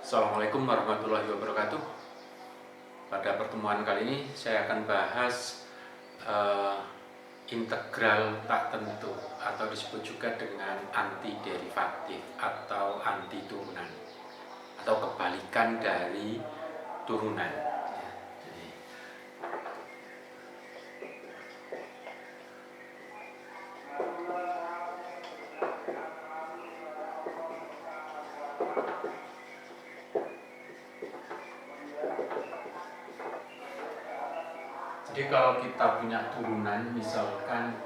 Assalamualaikum warahmatullahi wabarakatuh. Pada pertemuan kali ini saya akan bahas eh, integral tak tentu atau disebut juga dengan antiderivatif atau anti turunan atau kebalikan dari turunan. Jadi, kalau kita punya turunan misalkan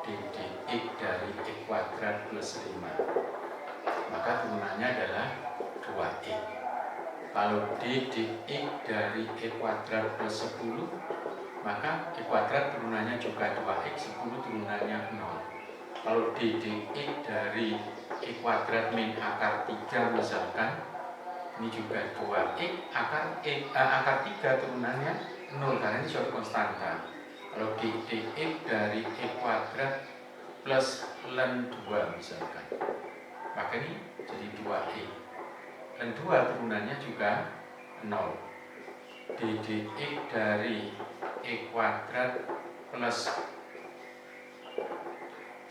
ddx dari x kuadrat plus 5, maka turunannya adalah 2x. Kalau d dx dari e kuadrat plus 10, maka e kuadrat turunannya juga 2x, 10 turunannya 0. Kalau d dx dari e kuadrat min akar 3 misalkan, ini juga 2x, akar 3 turunannya 0, karena ini suatu konstanta. Kalau d dx dari e kuadrat plus ln 2 misalkan, maka ini jadi 2x. Dan 2 turunannya juga 0. d dx dari e kuadrat plus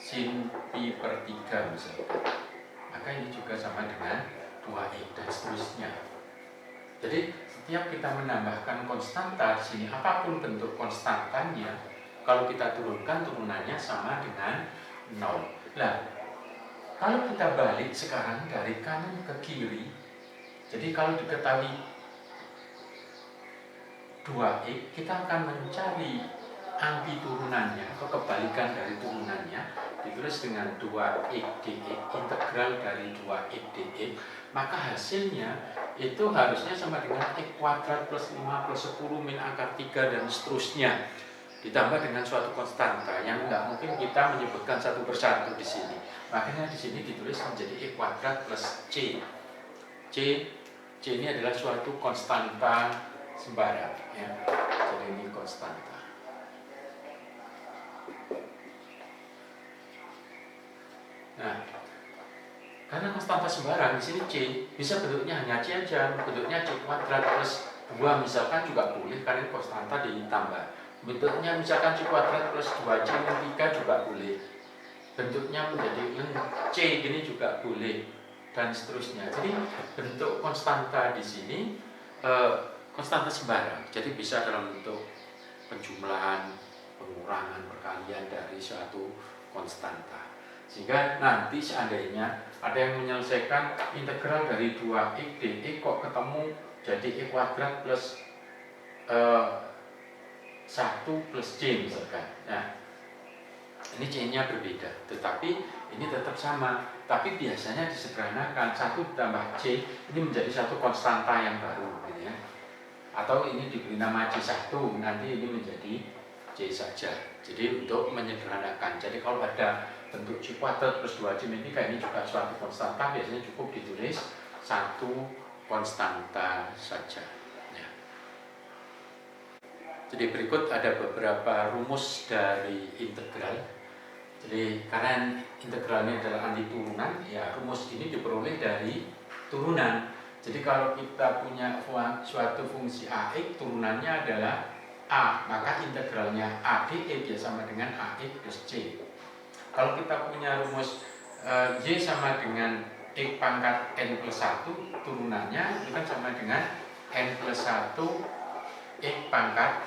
sin pi per 3 misalkan, maka ini juga sama dengan 2x dan seterusnya. Jadi setiap kita menambahkan konstanta di sini, apapun bentuk konstantanya, kalau kita turunkan, turunannya sama dengan 0. Nah, kalau kita balik sekarang dari kanan ke kiri, jadi kalau diketahui 2x, kita akan mencari anti turunannya atau kebalikan dari turunannya, ditulis dengan 2x dx, integral dari 2x dx, maka hasilnya itu harusnya sama dengan x kuadrat plus 5 plus 10 min akar 3 dan seterusnya, ditambah dengan suatu konstanta yang nggak mungkin kita menyebutkan satu persatu di sini. Makanya di sini ditulis menjadi x kuadrat plus c. C ini adalah suatu konstanta sembarang, ya. Jadi ini konstanta. Nah, karena konstanta sembarang di sini c, bisa bentuknya hanya c aja, bentuknya c kuadrat plus 2 misalkan juga boleh, karena ini konstanta ditambah. Bentuknya misalkan c kuadrat plus 2c min 3 juga boleh. Bentuknya menjadi c gini juga boleh, dan seterusnya. Jadi bentuk konstanta di sini konstanta sembarang. Jadi bisa dalam bentuk penjumlahan, pengurangan, perkalian dari suatu konstanta. Sehingga nanti seandainya ada yang menyelesaikan integral dari 2x dx kok ketemu jadi x kuadrat plus 1 plus c misalkan. Nah, ini c-nya berbeda, tetapi ini tetap sama. Tapi biasanya disederhanakan, 1 ditambah c ini menjadi satu konstanta yang baru, gitu ya. Atau ini diberi nama C1, nanti ini menjadi C saja. Jadi untuk menyederhanakan, jadi kalau ada bentuk C kuadrat plus 2C min 3, ini juga suatu konstanta, biasanya cukup ditulis satu konstanta saja, ya. Jadi berikut ada beberapa rumus dari integral. Jadi karena integralnya adalah anti turunan, ya rumus ini diperoleh dari turunan. Jadi kalau kita punya suatu fungsi ax, turunannya adalah a, maka integralnya a dx ya sama dengan ax plus c. Kalau kita punya rumus y sama dengan x pangkat n plus 1, turunannya itu kan sama dengan n plus 1 x pangkat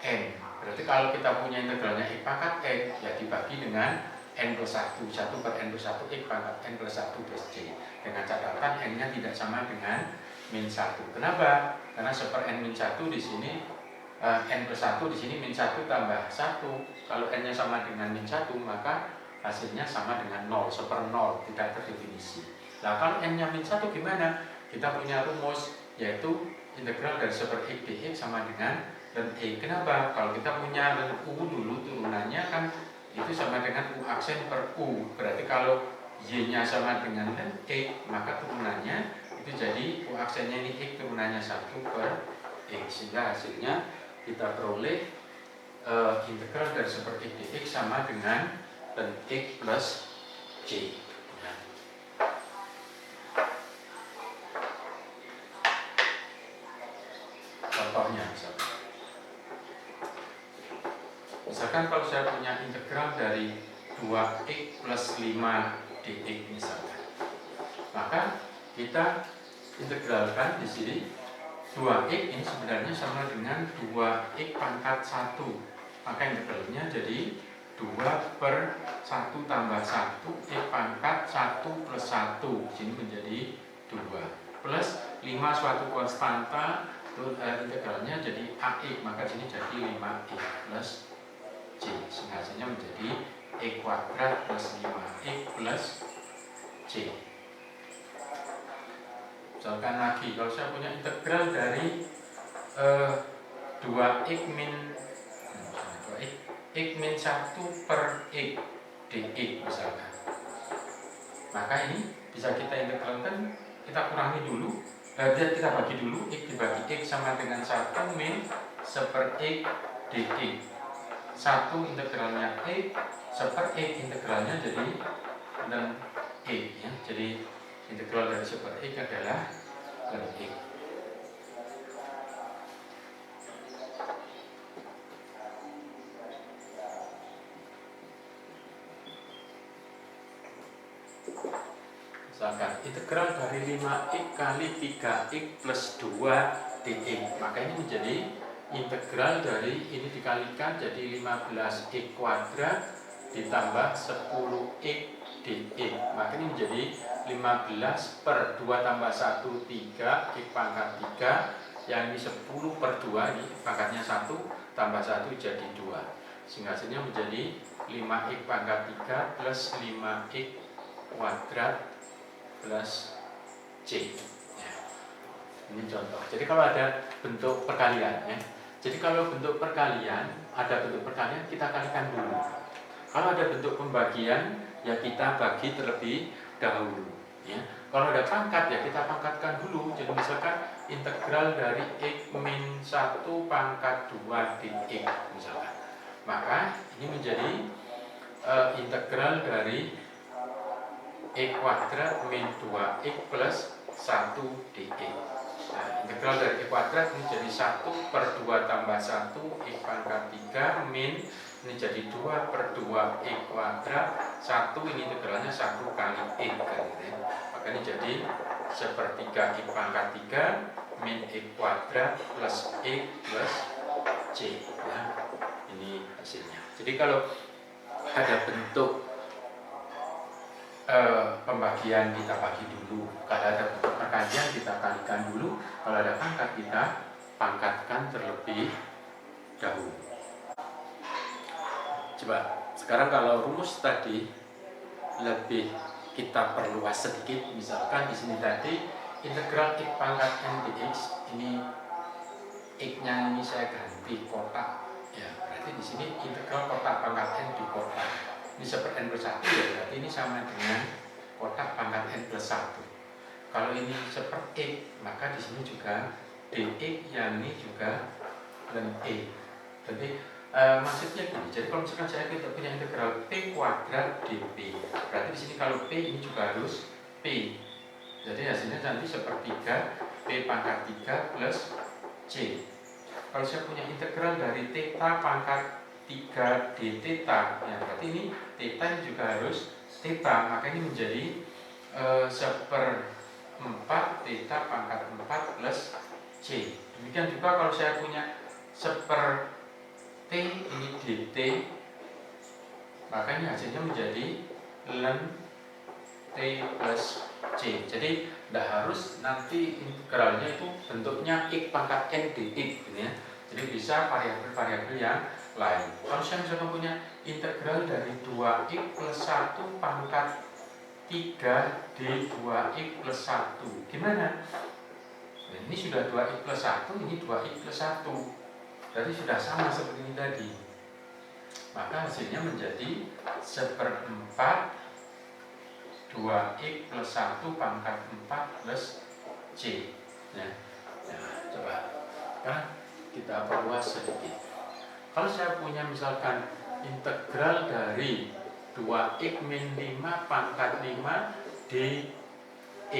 n. Berarti kalau kita punya integralnya x pangkat n, ya dibagi dengan n plus 1, 1 per n plus 1 x pangkat n plus 1 plus c. Dengan catatan n-nya tidak sama dengan min 1. Kenapa? Karena 1 per n min 1 di sini, n plus 1 di sini min 1 tambah 1. Kalau n-nya sama dengan min 1, maka hasilnya sama dengan 0, 1 per 0, tidak terdefinisi. Nah, kalau n-nya min 1 gimana? Kita punya rumus, yaitu integral dari 1 per x dx sama dengan ln e. Kenapa? Kalau kita punya ln u dulu, turunannya kan itu sama dengan u aksen per u. Berarti kalau y-nya sama dengan ln e, maka turunannya itu jadi u aksennya ini x, turunannya 1 per x. Sehingga hasilnya kita peroleh integral dari 1 per x dx sama dengan ln x plus c. saya punya integral dari 2x plus 5 dx misalkan. Maka kita integralkan di sini 2x ini sebenarnya sama dengan 2x pangkat 1. Maka integralnya jadi 2 per 1 tambah 1 x pangkat 1 plus 1. Sini menjadi 2 plus 5 suatu konstanta, integralnya jadi ax, maka sini jadi 5x plus c. Sehingga hasilnya menjadi e kuadrat plus 5x plus c. Misalkan lagi, kalau saya punya integral dari 2x min 1 per x dx misalkan. Maka ini bisa kita integralkan, kita kurangi dulu, kita bagi dulu, x dibagi x sama dengan 1 min 1 per x dx. 1 integralnya x, 1 per x integralnya jadi 6x ya. Jadi integral dari 1 per x adalah 6x. Misalkan integral dari 5x kali 3x plus 2 dx. Maka ini menjadi integral dari ini dikalikan jadi 15x kuadrat ditambah 10x dx. Maka ini menjadi 15 per 2 tambah 1 3 x pangkat 3, yang ini 10 per 2, ini pangkatnya 1 tambah 1 jadi 2. Sehingga hasilnya menjadi 5x pangkat 3 plus 5x kuadrat plus c ya. Ini contoh. Jadi kalau ada bentuk perkalian ya. Jadi kalau bentuk perkalian, ada bentuk perkalian kita kalikan dulu. Kalau ada bentuk pembagian ya kita bagi terlebih dahulu ya. Kalau ada pangkat ya kita pangkatkan dulu. Jadi misalkan integral dari x min 1 pangkat 2 dx misalkan. Maka ini menjadi integral dari x kuadrat min 2x plus 1 dx. Nah, integral dari x kuadrat ini jadi 1 per 2 tambah 1 x pangkat 3 min, ini jadi 2 per 2 x kuadrat 1, ini integralnya 1 kali x kan, gitu ya. Maka ini jadi 1/3 x pangkat 3 min x kuadrat plus x plus c ya. Ini hasilnya. Jadi kalau ada bentuk pembagian kita bagi dulu, kalau ada bentuk perkalian kita kalikan dulu, kalau ada pangkat kita pangkatkan terlebih dahulu. Coba sekarang kalau rumus tadi lebih kita perluas sedikit, misalkan di sini tadi integral x pangkat n dx, ini x-nya ini saya ganti kotak ya, berarti di sini integral kotak pangkat n di kotak. Ini 1/n plus 1 ya, berarti ini sama dengan kotak pangkat n plus 1. Kalau ini 1/x, maka di sini juga dx yang ini juga ln e. Jadi maksudnya gini, jadi kalau misalkan saya kita punya integral p kuadrat dp, berarti di sini kalau p ini juga harus p. Jadi hasilnya nanti 1/3 p pangkat 3 plus c. Kalau saya punya integral dari theta pangkat 3 d theta, ya berarti ini theta ini juga harus theta, maka ini menjadi 1/4 theta pangkat 4 plus c. Demikian juga kalau saya punya 1/t ini dt, maka ini hasilnya menjadi ln t plus c. Jadi tidak harus nanti integralnya itu bentuknya x pangkat n dx gitu ya. Jadi bisa variabel-variabel yang lain. Kalau saya misalkan punya integral dari 2x plus 1 pangkat 3 d 2x plus 1, gimana? Nah, ini sudah 2x plus 1, ini 2x plus 1, berarti sudah sama seperti ini tadi. Maka hasilnya menjadi 1/4 2x plus 1 pangkat 4 plus c ya. Nah, coba sekarang kita perluas sedikit. Kalau saya punya misalkan integral dari 2x min 5 pangkat 5 dx.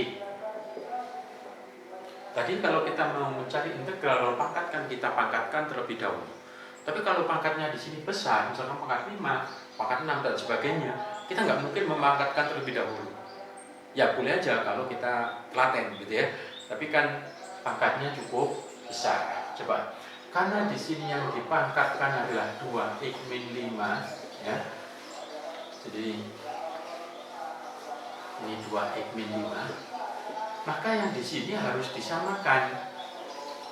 Tadi kalau kita mau mencari integral, kalau pangkat kan kita pangkatkan terlebih dahulu. Tapi kalau pangkatnya di sini besar, misalkan pangkat 5, pangkat 6 dan sebagainya, kita nggak mungkin memangkatkan terlebih dahulu. Ya boleh aja kalau kita telaten gitu ya. Tapi kan pangkatnya cukup besar. Coba, karena di sini yang dipangkatkan adalah 2x-5 ya. Jadi ini 2x-5, maka yang di sini harus disamakan.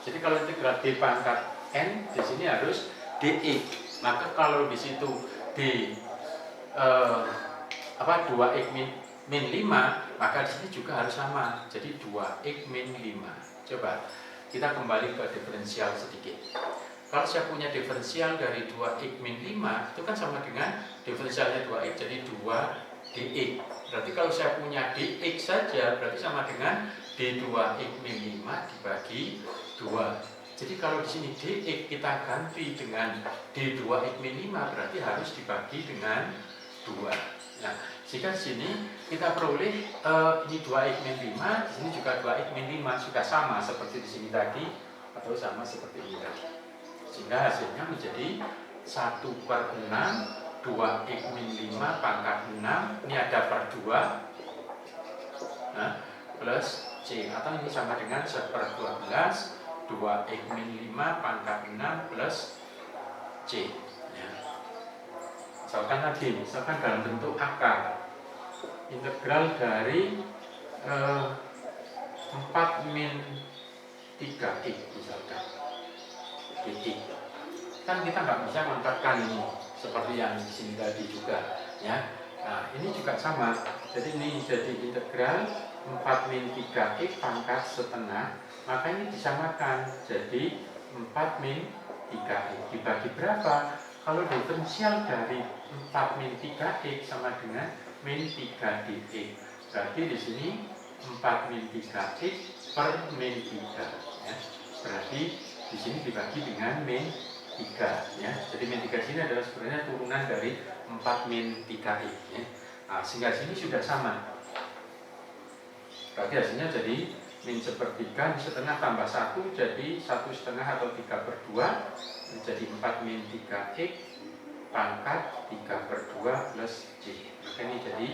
Jadi kalau integral d pangkat n, di sini harus dx. Maka kalau di situ d 2x-5, maka di sini juga harus sama. Jadi 2x-5. Coba kita kembali ke diferensial sedikit. Kalau saya punya diferensial dari 2x-5, itu kan sama dengan diferensialnya 2x, jadi 2dx. Berarti kalau saya punya dx saja, berarti sama dengan d2x-5 dibagi 2. Jadi kalau di sini dx kita ganti dengan d2x-5, berarti harus dibagi dengan 2. Nah, jika di sini kita peroleh ini 2x-5, di sini juga 2x-5 sudah sama seperti di sini tadi, atau sama seperti ini tadi. Sehingga hasilnya menjadi 1/6 2x-5 pangkat 6, ini ada per 2, nah, plus C, atau ini sama dengan 1/12 2x-5 pangkat 6 plus C ya. Misalkan tadi, misalkan dalam bentuk akar, integral dari 4-3x misalkan dx, kan kita nggak bisa mengangkatkan ini seperti yang di sini tadi juga ya. Nah ini juga sama, jadi ini jadi integral 4-3x pangkat setengah, maka ini disamakan jadi 4-3x dibagi berapa? Kalau diferensial dari 4-3x sama dengan -3 dx, berarti di sini 4-3x per -3 ya. Berarti di sini dibagi dengan -3 ya. Jadi -3 sini adalah sebenarnya turunan dari 4-3x ya. Nah, sehingga sini sudah sama. Berarti hasilnya jadi -1/3 setengah tambah 1 jadi 1/2 atau 3/2, jadi 4-3x pangkat 3/2 plus C. Maka ini jadi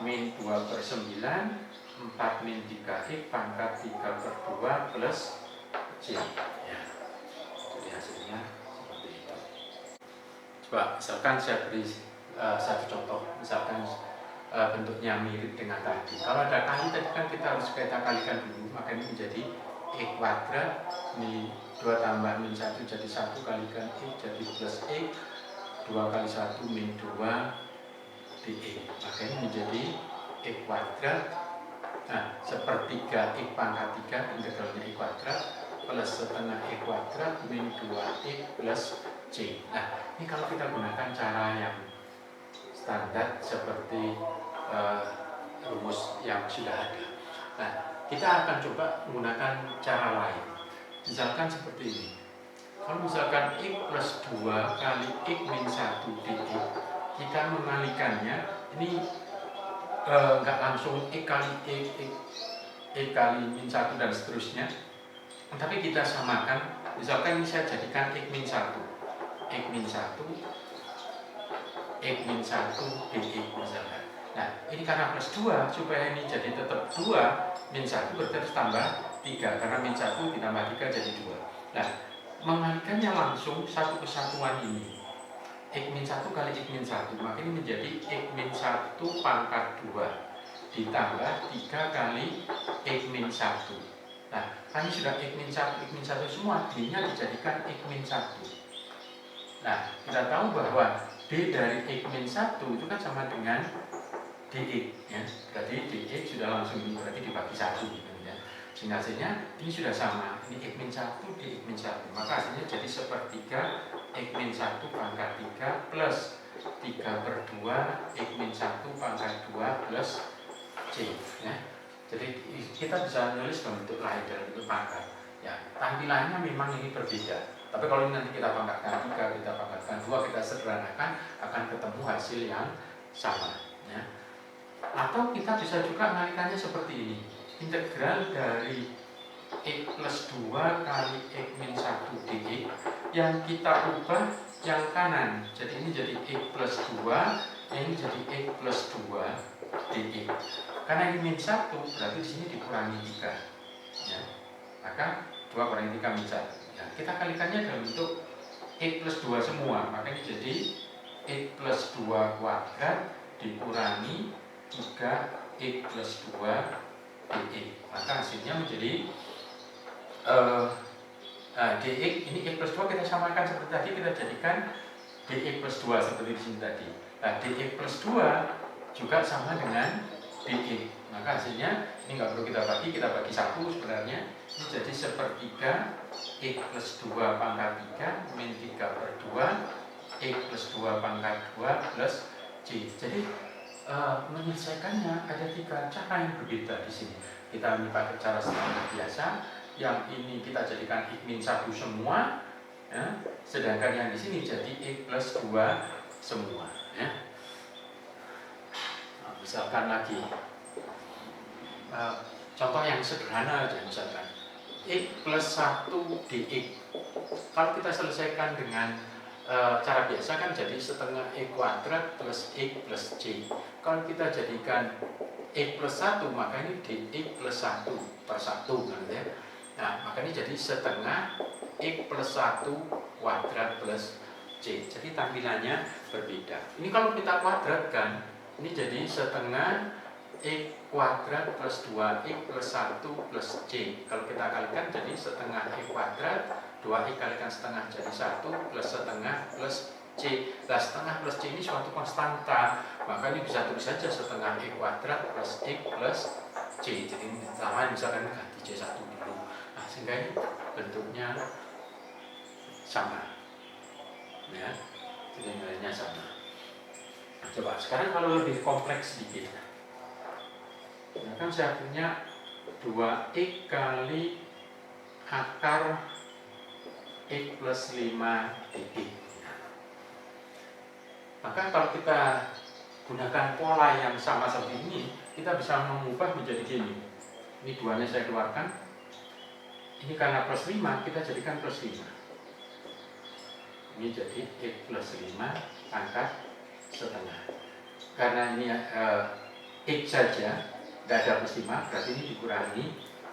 -2/9 4-3x pangkat 3/2 plus C ya. Jadi hasilnya seperti itu. Coba misalkan saya beri satu contoh, misalkan bentuknya mirip dengan tadi. Kalau ada kali tadi kan kita harus kita kalikan dulu, maka ini menjadi e kuadrat, ini 2 tambah min 1 jadi 1 kalikan e jadi plus e, 2 kali 1 min 2 dx, maka ini menjadi e kuadrat. Nah, 1/3 x pangkat 3 integralnya e kuadrat plus setengah e kuadrat min 2x plus c. Nah, ini kalau kita gunakan cara yang standar seperti rumus yang sudah ada. Nah, kita akan coba menggunakan cara lain. Misalkan seperti ini. Kalau misalkan x plus 2 kali x min 1 dx, kita mengalikannya, ini nggak langsung x kali x kali min 1 dan seterusnya, tapi kita samakan. Misalkan ini saya jadikan x min 1 x min 1 dx misalkan. Nah, ini karena plus 2, supaya ini jadi tetap 2 min 1 berarti harus tambah 3, karena min 1 ditambah 3 jadi 2. Nah, mengalikannya langsung satu kesatuan ini, x min 1 kali x min 1, maka ini menjadi x min 1 pangkat 2 ditambah 3 kali x min 1. Nah, kan ini sudah x min 1 semua, d-nya dijadikan x min 1. Nah, kita tahu bahwa d dari x min 1 itu kan sama dengan dx ya. Berarti dx sudah langsung ini, berarti dibagi 1 gitu ya. Sehingga hasilnya ini sudah sama, ini x min 1 dx min 1. Maka hasilnya jadi 1/3 x min 1 pangkat 3 plus 3/2 x min 1 pangkat 2 plus c ya. Jadi kita bisa nulis dalam bentuk lain, dalam bentuk pangkat ya. Tampilannya memang ini berbeda, tapi kalau nanti kita pangkatkan 3, kita pangkatkan 2, kita sederhanakan, akan ketemu hasil yang sama ya. Atau kita bisa juga mengalihkannya seperti ini, integral dari X plus 2 kali X min 1 dx. Yang kita ubah yang kanan. Jadi ini jadi X plus 2, ini jadi X plus 2 dx. Karena ini min 1, berarti di sini dikurangi 3. Ya. Maka 2 kurangi 3 min 1. Ya, kita kalikannya dalam bentuk X plus 2 semua. Makanya jadi X plus 2 kuadrat dikurangi 3X plus 2 dx. Maka hasilnya menjadi dx, ini X plus 2 kita samakan seperti tadi, kita jadikan dx plus 2 seperti di sini tadi. Nah, dx plus 2 juga sama dengan dx. Maka hasilnya ini nggak perlu kita bagi 1 sebenarnya. Ini jadi sepertiga X plus 2 pangkat 3 min 3 per 2 X plus 2 pangkat 2 plus C. Jadi menyelesaikannya ada 3 cara yang berbeda di sini. Kita pakai cara standar biasa. Yang ini kita jadikan X min 1 semua, ya. Sedangkan yang di sini jadi X plus 2 semua, ya. Nah, misalkan lagi contoh yang sederhana aja, misalkan X plus 1 dx. Kalau kita selesaikan dengan cara biasa kan jadi setengah X kuadrat plus X plus C. Kalau kita jadikan X plus 1, maka ini dx plus 1 per 1 kan, ya. Nah, makanya jadi setengah X plus 1 kuadrat plus C. Jadi tampilannya berbeda. Ini kalau kita kuadratkan, ini jadi setengah X kuadrat plus 2X plus 1 plus C. Kalau kita kalikan jadi setengah X kuadrat, 2X kalikan setengah jadi 1 plus setengah plus C. Nah, setengah plus C ini suatu konstanta, maka ini bisa tulis saja setengah X kuadrat plus X plus C. Jadi sama misalkan ganti C1 dulu. Nah, sehingga ini bentuknya sama, ya. Jadi nilainya sama. Coba sekarang kalau lebih kompleks sedikit, nah, kan saya punya 2X kali akar X plus 5 dx. Maka kalau kita gunakan pola yang sama seperti ini, kita bisa mengubah menjadi gini. Ini 2-nya saya keluarkan. Ini karena plus 5, kita jadikan plus 5. Ini jadi X plus 5 pangkat setengah. Karena ini X saja, tidak ada plus 5, berarti ini dikurangi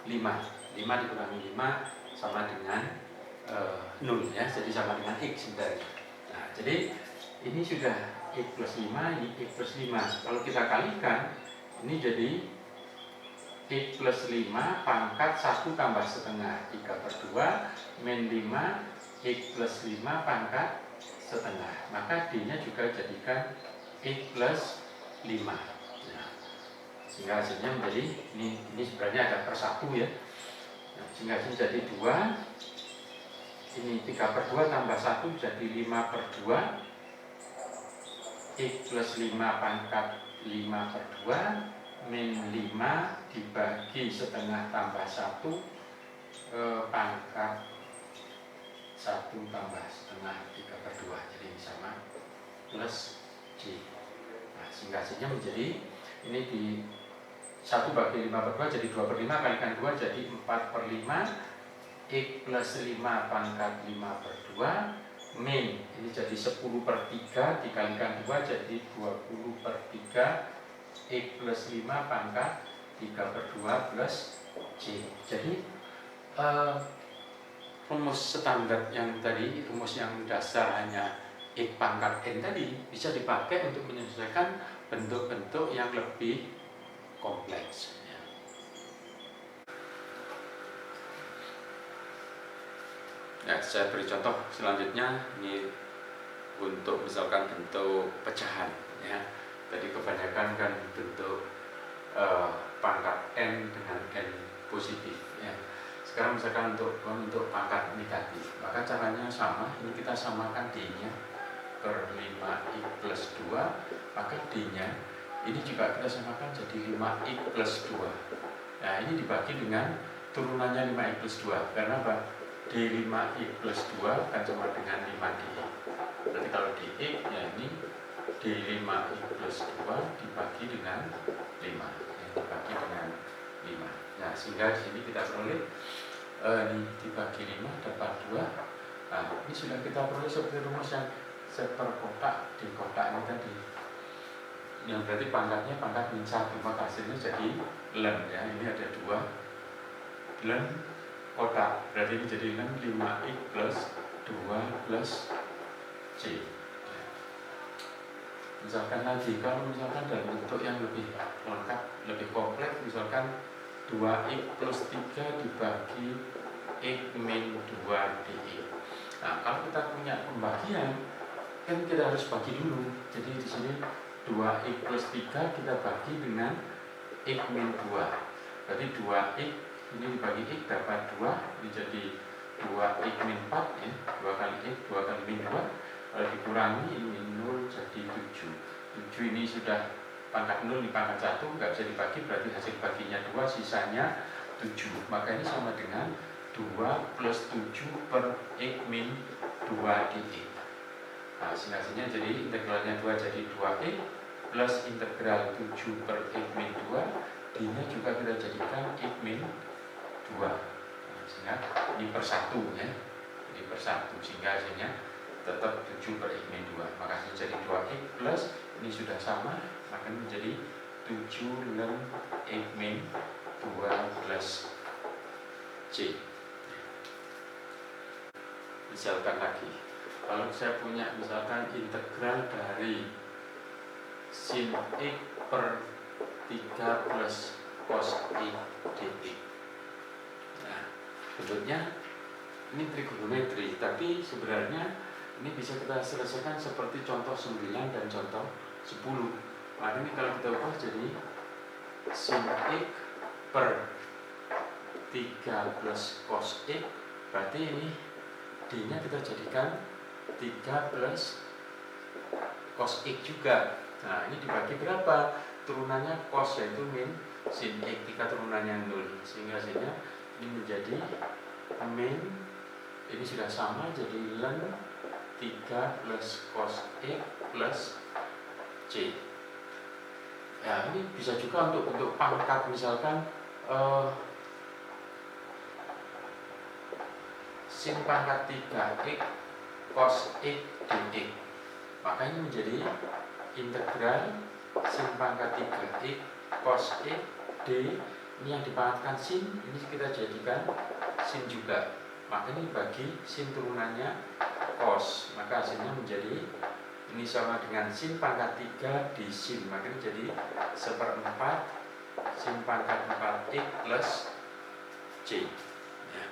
5. 5 dikurangi 5 sama dengan 0, ya. Jadi sama dengan X sebenarnya. Nah, jadi ini sudah X plus 5, ini X plus 5. Kalau kita kalikan, ini jadi X plus 5 pangkat 1 tambah setengah 3 per 2 min 5 X plus 5 pangkat setengah. Maka D-nya juga jadikan X plus 5. Nah, sehingga hasilnya menjadi ini sebenarnya ada per 1, ya. Nah, sehingga hasilnya jadi 2. Ini 3 per 2 tambah 1 jadi 5 per 2 X plus 5 pangkat 5 per 2 min 5 dibagi setengah tambah 1 pangkat 1 tambah setengah 3 per 2. Jadi ini sama plus C. Nah, sehingga hasilnya menjadi ini di 1 bagi 5 per 2 jadi 2 per 5 kalikan 2 jadi 4 per 5 X plus 5 pangkat 5 per 2 min ini jadi 10 per 3 dikalikan 2 jadi 20 per 3 X plus 5 pangkat 3 per 2 plus C. Jadi rumus standar yang tadi, rumus yang dasar hanya X pangkat N tadi bisa dipakai untuk menyelesaikan bentuk-bentuk yang lebih kompleks. Ya, saya beri contoh selanjutnya ini untuk misalkan bentuk pecahan, ya. Tadi kebanyakan kan bentuk pangkat N dengan N positif, ya. Sekarang misalkan untuk pangkat negatif, maka caranya sama. Ini kita samakan D-nya per 5X plus 2, maka D-nya ini juga kita samakan jadi 5X plus 2. Nah, ini dibagi dengan turunannya 5X plus 2. Karena apa? D5X plus 2 kan sama dengan 5DX. Berarti kalau DX, ya ini D5X plus 2 dibagi dengan 5. Ya, dibagi dengan 5. Nah, sehingga di sini kita peroleh ini dibagi 5 dapat 2. Nah, ini sudah kita peroleh seperti rumus yang seperkotak di kotak ini tadi, yang berarti pangkatnya pangkat min 1, maka hasilnya jadi len ya. Ini ada 2 len kotak, berarti ini jadi len 5x plus 2 plus C. Misalkan lagi, kalau misalkan dalam bentuk yang lebih lengkap, lebih kompleks, misalkan 2x plus 3 dibagi x min 2 dx. Nah, kalau kita punya pembagian, kan kita harus bagi dulu. Jadi di sini 2x plus 3 kita bagi dengan x min 2. Berarti 2x ini dibagi x dapat 2, ini jadi 2x min 4 ya. 2 kali x, 2 kali min 2. Kalau dikurangi ini 0 jadi 7. 7 ini sudah pangkat 0 di pangkat 1, nggak bisa dibagi, berarti hasil baginya 2, sisanya 7. Maka ini sama dengan 2 plus 7 per x min 2 dx. Nah, hasilnya jadi integralnya 2 jadi 2x plus integral 7 per x min 2, d-nya juga kita jadikan x min 2. Nah, sehingga ini per 1 ya. Ini per 1, sehingga hasilnya tetap 7 per x min 2. Maka hasilnya jadi 2x plus, ini sudah sama, maka ini menjadi 7 len x min 2 plus C. Misalkan lagi, kalau saya punya misalkan integral dari sin x per 3 plus cos x dx. Nah, bentuknya ini trigonometri, tapi sebenarnya ini bisa kita selesaikan seperti contoh 9 dan contoh 10. Nah, ini kalau kita ubah jadi sin x per 3 plus cos x, berarti ini d-nya kita jadikan 3 plus cos x juga. Nah, ini dibagi berapa? Turunannya cos, yaitu min sin x, 3 turunannya 0, sehingga hasilnya ini menjadi min, ini sudah sama, jadi len 3 plus cos x plus C. Ya, ini bisa juga untuk bentuk pangkat, misalkan sin pangkat 3x cos x dx. Maka ini menjadi integral sin pangkat 3x cos x d. Ini yang dipangkatkan sin, ini kita jadikan sin juga. Maka ini bagi sin turunannya cos, maka hasilnya menjadi ini sama dengan sin pangkat 3 di sin, maka ini jadi 1/4 sin pangkat 4x plus C ya.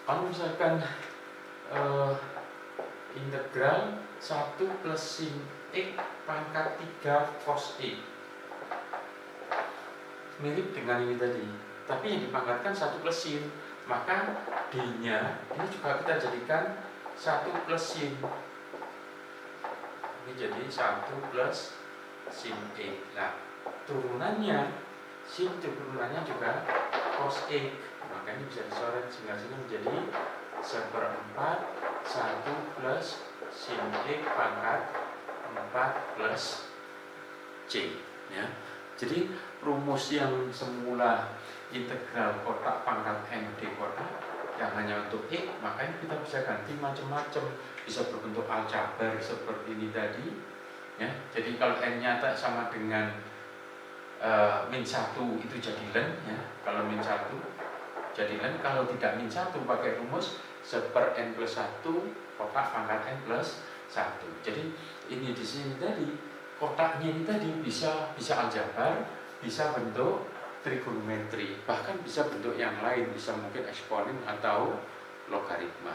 Kalau misalkan integral 1 plus sin x pangkat 3 cos x, mirip dengan ini tadi, tapi yang dipangkatkan 1 plus sin, maka d-nya ini juga kita jadikan 1 plus sin. Ini jadi 1 plus sin x. Nah, turunannya sin turunannya juga cos x, maka ini bisa dicoret sehingga sini menjadi 1/4 1 plus sin x pangkat 4 plus C ya. Jadi rumus yang semula integral kotak pangkat n d kotak yang hanya untuk x, maka ini kita bisa ganti macam-macam, bisa berbentuk aljabar seperti ini tadi ya. Jadi kalau n-nya sama dengan min 1 itu jadi len ya. Kalau min 1 jadi len, kalau tidak min 1 pakai rumus 1/n plus 1 kotak pangkat n plus 1. Jadi ini di sini tadi kotaknya ini tadi bisa aljabar, bisa bentuk trigonometri, bahkan bisa bentuk yang lain, bisa mungkin eksponen atau logaritma.